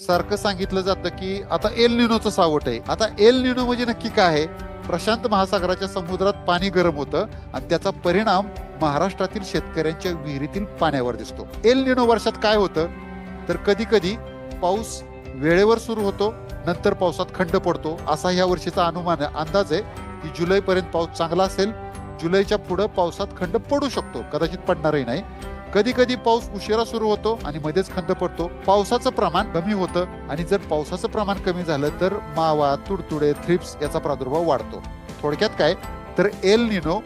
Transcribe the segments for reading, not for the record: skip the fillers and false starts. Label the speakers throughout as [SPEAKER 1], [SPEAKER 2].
[SPEAKER 1] सारखं सांगितलं जातं की आता एल निनोचं सावट आहे. आता एल निनो म्हणजे नक्की काय आहे? प्रशांत महासागराच्या समुद्रात पाणी गरम होतं आणि त्याचा परिणाम महाराष्ट्रातील शेतकऱ्यांच्या विहिरीतील पाण्यावर दिसतो. एल निनो वर्षात काय होतं तर कधी कधी पाऊस वेळेवर सुरू होतो, नंतर पावसात खंड पडतो. असा या वर्षीचा अंदाज आहे की जुलैपर्यंत पाऊस चांगला असेल. जुलैच्या पुढे पावसात खंड पडू शकतो, कदाचित पडणारही नाही. कधी कधी पाऊस उशिरा सुरू होतो आणि मध्येच खंड पडतो. पावसाचं प्रमाण कमी होतं आणि जर पावसाचं प्रमाण कमी झालं तर मावा, तुडतुडे, थ्रिप्स याचा प्रादुर्भाव वाढतो. थोडक्यात काय तर एल निनो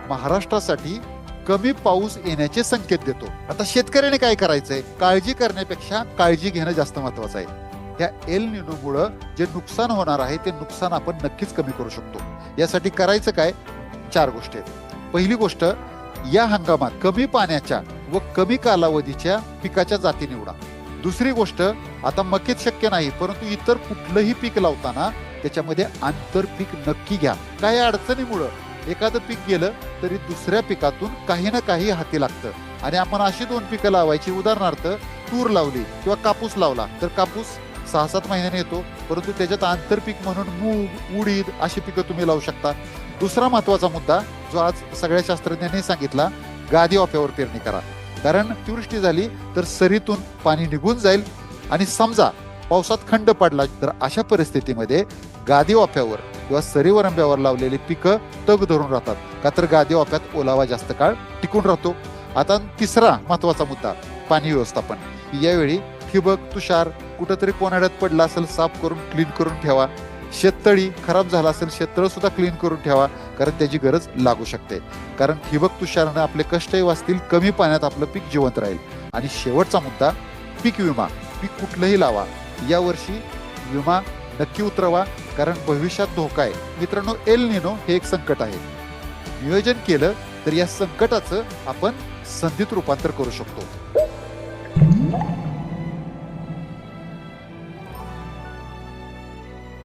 [SPEAKER 1] महाराष्ट्रासाठी कमी पाऊस येण्याचे संकेत देतो. आता शेतकऱ्याने काय करायचंय? काळजी करण्यापेक्षा काळजी घेणं जास्त महत्वाचं आहे. त्या एल निनोमुळं जे नुकसान होणार आहे ते नुकसान आपण नक्कीच कमी करू शकतो. यासाठी करायचं काय? 4 गोष्टी आहेत. पहिली गोष्ट, या हंगामात कमी पाण्याच्या व कमी कालावधीच्या पिकाच्या जाती निवडा. दुसरी गोष्ट, आता मकेत शक्य नाही परंतु इतर कुठलंही पीक लावताना त्याच्यामध्ये आंतरपीक नक्की घ्या. काही अडचणीमुळं एखादं पीक गेलं तरी दुसऱ्या पिकातून काही ना काही हाती लागतं आणि आपण अशी 2 पिकं लावायची. उदाहरणार्थ तूर लावली किंवा कापूस लावला तर कापूस 6-7 महिन्याने येतो, परंतु त्याच्यात आंतरपीक म्हणून मूग, उडीद अशी पिकं तुम्ही लावू शकता. दुसरा महत्वाचा मुद्दा जो आज सगळ्या शास्त्रज्ञांनी सांगितला, गादी वाफ्यावर पेरणी करा. कारण अतिवृष्टी झाली तर सरीतून पाणी निघून जाईल आणि समजा पावसात खंड पडला तर अशा परिस्थितीमध्ये गादी वाफ्यावर किंवा सरी वरंब्यावर लावलेली पिकं तग धरून राहतात, का तर गादी वाफ्यात ओलावा जास्त काळ टिकून राहतो. आता तिसरा महत्वाचा मुद्दा, पाणी व्यवस्थापन. यावेळी ठिबक, तुषार, कुठंतरी कोनाड्यात पडला असेल साफ करून क्लीन करून ठेवा. शेततळी खराब झाला असेल शेततळ सुद्धा क्लीन करून ठेवा, कारण त्याची गरज लागू शकते. कारण ठिबक तुषारानं आपले कष्टही वाचतील, कमी पाण्यात आपलं पीक जिवंत राहील. आणि शेवटचा मुद्दा, पीक विमा. पीक कुठलंही लावा, यावर्षी विमा नक्की उतरवा, कारण भविष्यात धोका आहे. मित्रांनो, एल निनो हे एक संकट आहे. नियोजन केलं तर या संकटाचं आपण संधीत रूपांतर करू शकतो.